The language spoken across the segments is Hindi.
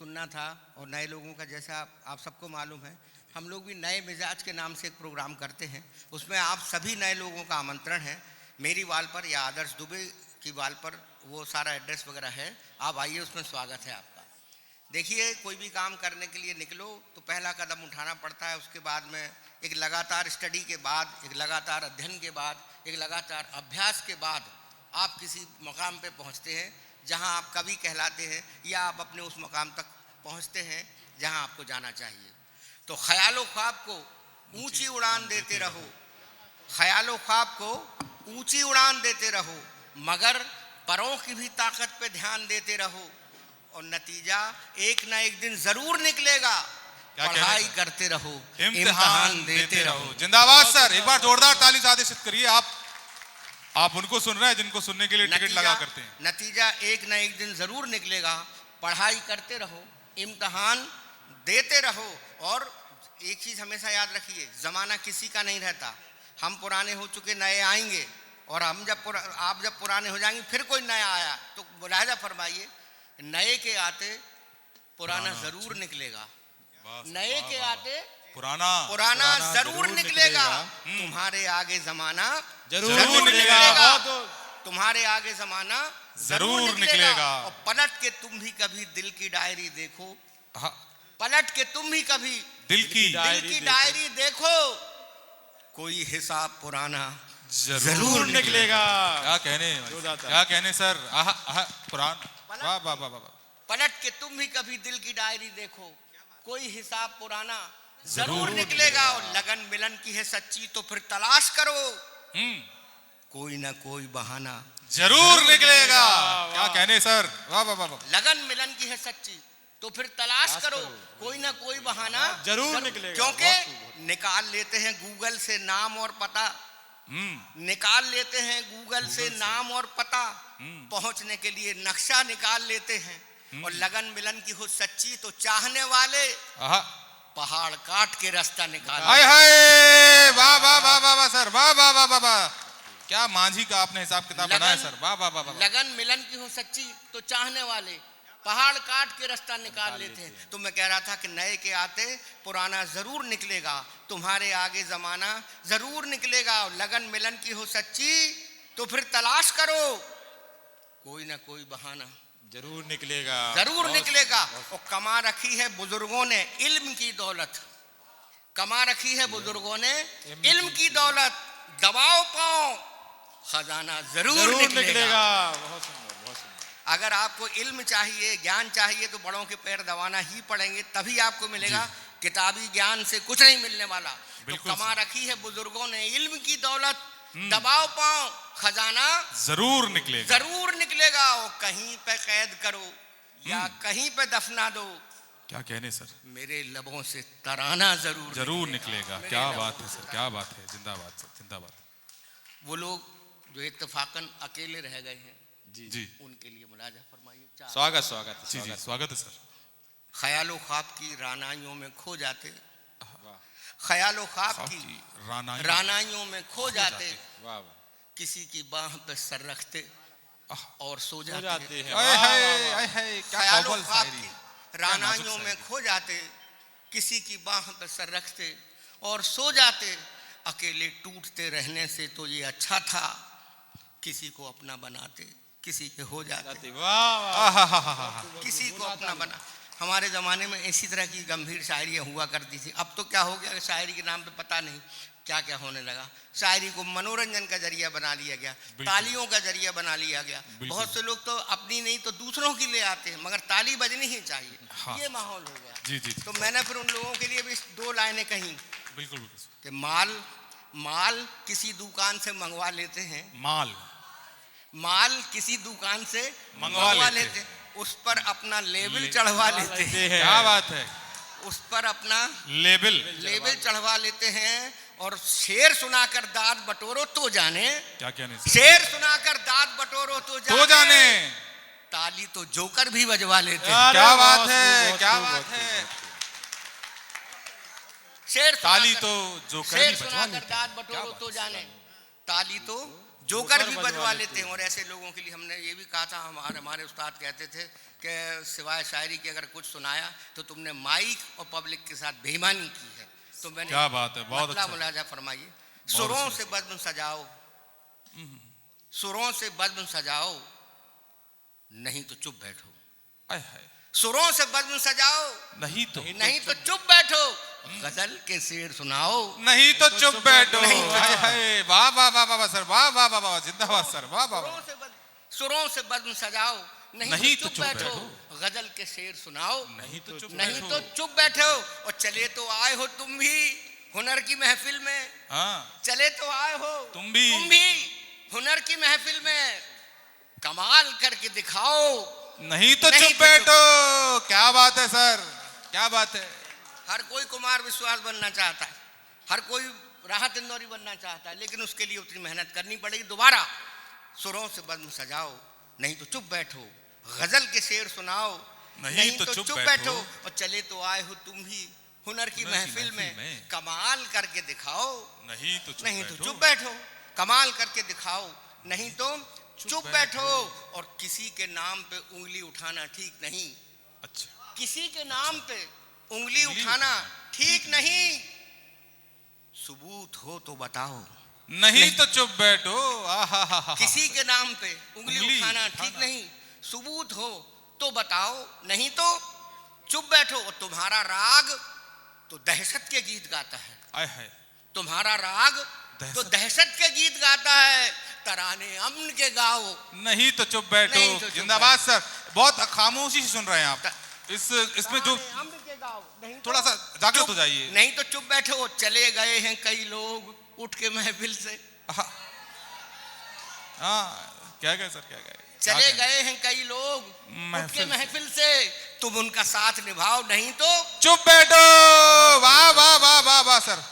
सुनना था। और नए लोगों का, जैसा आप सबको मालूम है, हम लोग भी नए मिजाज के नाम से एक प्रोग्राम करते हैं। उसमें आप सभी नए लोगों का आमंत्रण है। मेरी वाल पर या आदर्श दुबे की वाल पर वो सारा एड्रेस वगैरह है, आप आइए, उसमें स्वागत है आपका। देखिए, कोई भी काम करने के लिए निकलो तो पहला कदम उठाना पड़ता है। उसके बाद में एक लगातार स्टडी के बाद, एक लगातार अध्ययन के बाद, एक लगातार अभ्यास के बाद आप किसी मकाम पे पहुंचते हैं जहां आप कवि कहलाते हैं, या आप अपने उस मकाम तक पहुंचते हैं जहां आपको जाना चाहिए। तो ख्यालो ख्वाब को ऊंची उड़ान देते रहो, ख्यालो ख्वाब को ऊंची उड़ान देते रहो, मगर परों की भी ताकत पे ध्यान देते रहो, और नतीजा एक ना एक दिन जरूर निकलेगा। पढ़ाई करते रहो, इम्तिहान देते रहो। जिंदाबाद सर, एक बार जोरदार ताली से आदेशित करिए। आप उनको सुन रहे हैं जिनको सुनने के लिए टिकट लगा करते हैं। नतीजा एक ना एक दिन जरूर निकलेगा। पढ़ाई करते रहो, इम्तिहान देते रहो। और एक चीज हमेशा याद रखिए, जमाना किसी का नहीं रहता। हम पुराने हो चुके, नए आएंगे, और आप जब पुराने हो जाएंगे फिर कोई नया आया तो मुलाहिजा फरमाइए, नए के आते पुराना जरूर निकलेगा। नए के आते पुराना जरूर निकलेगा। तुम्हारे आगे जमाना जरूर निकलेगा। तुम्हारे आगे जमाना जरूर निकलेगा। और पलट के तुम भी कभी दिल की डायरी देखो, पलट के तुम भी कभी दिल की डायरी देखो, कोई हिसाब पुराना जरूर निकलेगा। क्या कहने सर, पुराना। वाह वाह वाह वाह। पलट के तुम भी कभी दिल की डायरी देखो, कोई हिसाब पुराना जरूर निकलेगा। और लगन मिलन की है सच्ची तो फिर तलाश करो, कोई ना कोई बहाना जरूर निकलेगा। क्या कहने सर, वाह वाह वाह। लगन मिलन की है सच्ची तो फिर तलाश करो, कोई ना कोई बहाना जरूर निकलेगा। क्योंकि निकाल लेते हैं गूगल से नाम और पता, निकाल लेते हैं गूगल से नाम और पता, पहुंचने के लिए नक्शा निकाल लेते हैं। और लगन मिलन की हो सच्ची तो चाहने वाले पहाड़ काट के रास्ता निकाल। हाय हाय, वाह वाह वाह वाह सर, वाह वाह वाह वाह वाह। क्या मांझी का आपने हिसाब किताब बनाया सर, वाह वाह वाह। लगन मिलन की हो सच्ची तो चाहने वाले पहाड़ काट के रास्ता निकाल लेते हैं। तो मैं कह रहा था कि नए के आते पुराना जरूर निकलेगा, तुम्हारे आगे जमाना जरूर निकलेगा। और लगन मिलन की हो सच्ची तो फिर तलाश करो, कोई ना कोई बहाना जरूर निकलेगा, जरूर निकलेगा। और कमा रखी है बुजुर्गों ने इल्म की दौलत, कमा रखी है बुजुर्गों ने इल्म की दौलत, दबाओ पाओ खजाना जरूर निकलेगा। बहुत सुंदर, बहुत सुंदर। अगर आपको इल्म चाहिए, ज्ञान चाहिए, तो बड़ों के पैर दबाना ही पड़ेंगे, तभी आपको मिलेगा। किताबी ज्ञान से कुछ नहीं मिलने वाला। तो कमा रखी है बुजुर्गों ने इल्म की दौलत, दबाओ पाओ खजाना जरूर निकलेगा, जरूर निकलेगा। और कहीं पे कैद करो या कहीं पे दफना दो, क्या कहने सर, मेरे लबों से तराना जरूर निकलेगा। क्या बात है सर, क्या बात है। जिंदाबाद सर, जिंदाबाद। वो लोग जो इत्तेफाकन अकेले रह गए हैं, जी, उनके लिए मुलाजा फरमाइए। स्वागत स्वागत जी जी, स्वागत है सर। ख्यालो ख्वाब की रानाइयों में खो जाते, ख्यालो ख्वाब की रानाइयों में खो जाते, किसी की बाह पे सर रखते और सो जाते हैं। ख्यालो ख्वाब की रानाइयों में खो जाते, किसी की बाह पे सर रखते और सो जाते। अकेले टूटते रहने से तो ये अच्छा था, किसी को अपना बनाते, किसी के हो जाते। किसी को अपना बना। हमारे ज़माने में इसी तरह की गंभीर शायरियाँ हुआ करती थी। अब तो क्या हो गया, शायरी के नाम पे पता नहीं क्या क्या होने लगा। शायरी को मनोरंजन का जरिया बना लिया गया, तालियों का जरिया बना लिया गया। बहुत से लोग तो अपनी नहीं तो दूसरों की ले आते हैं, मगर ताली बजनी ही चाहिए। ये माहौल हो गया। जी जी। तो मैंने फिर उन लोगों के लिए भी 2 लाइनें कहीं। बिल्कुल कि माल किसी दुकान से मंगवा लेते हैं, माल किसी दुकान से मंगवा लेते, उस पर अपना लेबल चढ़वा लेते हैं। क्या बात है। उस पर अपना लेबल चढ़वा लेते हैं। और शेर सुनाकर दाद बटोरो तो जाने, क्या कहने, शेर सुनाकर दाद बटोरो तो जाने, ताली तो जोकर भी बजवा लेते हैं। क्या बात है, क्या बात है। शेर ताली तो जोकर भी बजवा लेते हैं। दाद बटोरो तो जाने, ताली तो जोकर भी बजवा लेते हैं। और ऐसे लोगों के लिए हमने ये भी कहा था, हमारे उस्ताद कहते थे कि सिवाय शायरी के अगर कुछ सुनाया तो तुमने माइक और पब्लिक के साथ बेईमानी की है। तो मैंने, क्या बात है, बहुत अच्छा। मुलाजा फरमाइए। सुरों से बज़्म सजाओ, सुरों से बज़्म सजाओ, नहीं तो चुप बैठो। सुरों से बज़्म सजाओ, नहीं तो चुप बैठो। गजल के शेर सुनाओ, नहीं तो चुप बैठो। वाह वाह वाह वाह सर, वाह वाह वाह वाह, जिंदाबाद सर, वाह वाह। सुरों से बज़्म सजाओ, नहीं तो चुप बैठो। गजल के शेर सुनाओ, नहीं तो चुप बैठो। और चले तो आए हो तुम भी हुनर की महफिल में, चले तो आए हो तुम भी हुनर की महफिल में, कमाल करके दिखाओ, नहीं तो चुप बैठो। क्या बात है सर, क्या बात है। हर कोई कुमार विश्वास बनना चाहता है, हर कोई राहत इंदौरी बनना चाहता है, लेकिन उसके लिए उतनी मेहनत करनी पड़ेगी। दोबारा, सुरों से बज़्म सजाओ, नहीं तो चुप बैठो। गजल के शेर सुनाओ, नहीं तो चुप बैठो। और चले तो आए हो तुम भी हुनर की महफिल में, कमाल करके दिखाओ, नहीं तो चुप बैठो। कमाल करके दिखाओ, नहीं तो चुप बैठो। और किसी के नाम पे उंगली उठाना ठीक नहीं। अच्छा, किसी के नाम पे उंगली उठाना ठीक नहीं। सबूत हो तो बताओ, नहीं तो चुप बैठो। किसी के नाम पे उंगली उठाना ठीक नहीं। सबूत हो तो बताओ, नहीं तो चुप बैठो। और तुम्हारा राग तो दहशत के गीत गाता है, तुम्हारा राग तो दहशत के गीत गाता है। तराने अमन के गाओ, नहीं तो चुप बैठो। जिंदाबाद सर, बहुत खामोशी से सुन रहे हैं आप। इसमें जो थोड़ा सा जागृत हो जाइए। नहीं तो चुप बैठो। चले गए हैं कई लोग उठ के महफिल से। क्या गए सर, क्या गए? चले गए हैं कई लोग उठ के महफिल से, तुम उनका साथ निभाओ, नहीं तो चुप बैठो। वाह वाह वाह वाह वाह सर,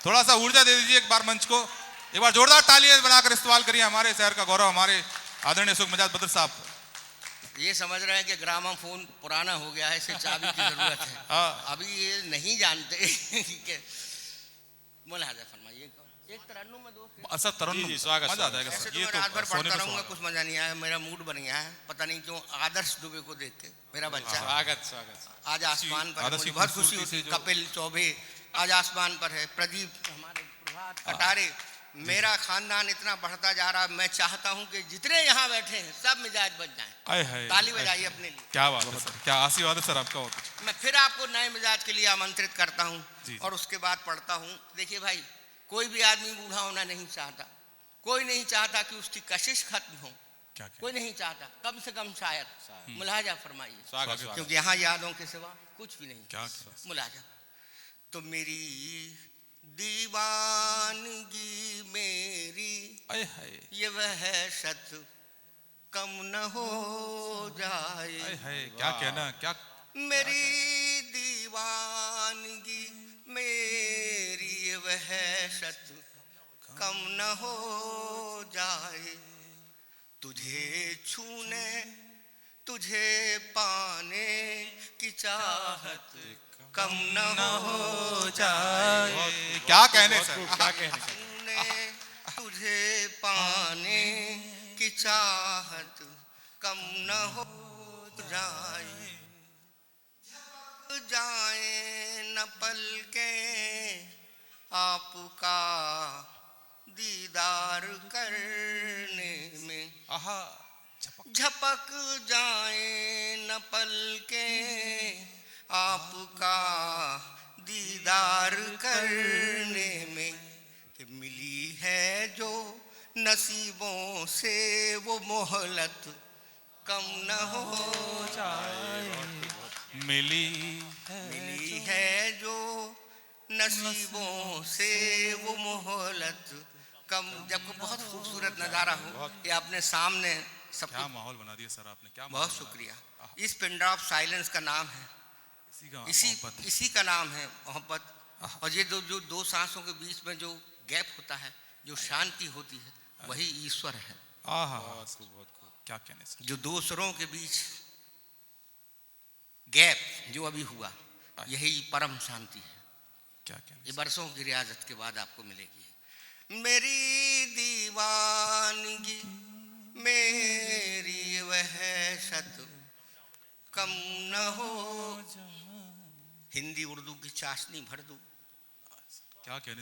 थोड़ा सा ऊर्जा दे दीजिए एक बार मंच को। एक बार जोरदार तालियां बनाकर इस्तेमाल करिए हमारे शहर का गौरव, हमारे आदरणीय सुख मिजाज बद्र साहब। ये समझ रहे हैं कि ग्रामोफोन पुराना हो गया है, इसे चाबी की जरूरत है। अभी ये नहीं जानते कि मुलाजा फरमाइए। एक तरन्नुम में दोस्त अच्छा, तरन्नुम, स्वागत, मजा आ जाएगा सर। ये तो रात भर पढ़ता रहूंगा, कुछ मजा नहीं आया। मेरा मूड बन गया है, पता नहीं क्यों, आदर्श दुबे को देख के। मेरा बच्चा स्वागत आज आसमान पर, मुझे बहुत खुशी होती। कपिल चौबे आज आसमान पर है, प्रदीप, हमारे प्रभात कटारे। मेरा खानदान इतना बढ़ता जा रहा है। मैं चाहता हूं कि जितने यहाँ बैठे हैं सब मिजाज बच जाएं। ताली बजाइए अपने लिए। क्या बात है सर, क्या आशीर्वाद है सर आपका। मैं फिर आपको नए मिजाज के लिए आमंत्रित करता हूं और उसके बाद पढ़ता हूं। देखिए भाई, कोई भी आदमी बूढ़ा होना नहीं चाहता, कोई नहीं चाहता कि उसकी कशिश खत्म हो, कोई नहीं चाहता, कम से कम शायद। मुलाजा फरमाइए, क्योंकि यहाँ यादों के सिवा कुछ भी नहीं। मुलाजा। तो मेरी दीवानगी मेरी ये वहशत कम न हो जाए। क्या कहना, क्या मेरी दीवानगी मेरी ये वहशत कम न हो जाए। तुझे छूने तुझे पाने की चाहत कम न हो जाए। क्या कहने सर, क्या कहने। तुझे पाने की चाहत कम न हो जाए। जाए न पलके आपका दीदार करने में, झपक जाए न पलके आपका दीदार करने में। मिली है जो नसीबों से वो मोहलत कम न हो जाए। मिली है जो नसीबों से वो मोहलत कम। जब बहुत खूबसूरत नज़ारा हो, ये अपने सामने सब। क्या माहौल बना दिया सर आपने, क्या बहुत शुक्रिया। इस पिन ऑफ साइलेंस का नाम है, इसी का नाम है मोहब्बत। और ये जो दो सांसों के बीच में जो गैप होता है, जो शांति होती है, वही ईश्वर है। क्या कहने सर। जो दो स्वरों के बीच गैप जो अभी हुआ, यही परम शांति है। क्या कहने। ये बरसों की रियाजत के बाद आपको मिलेगी। मेरी दीवानगी मेरी वहशत कम न हो। हिंदी उर्दू की चाशनी भर दूं। क्या कहने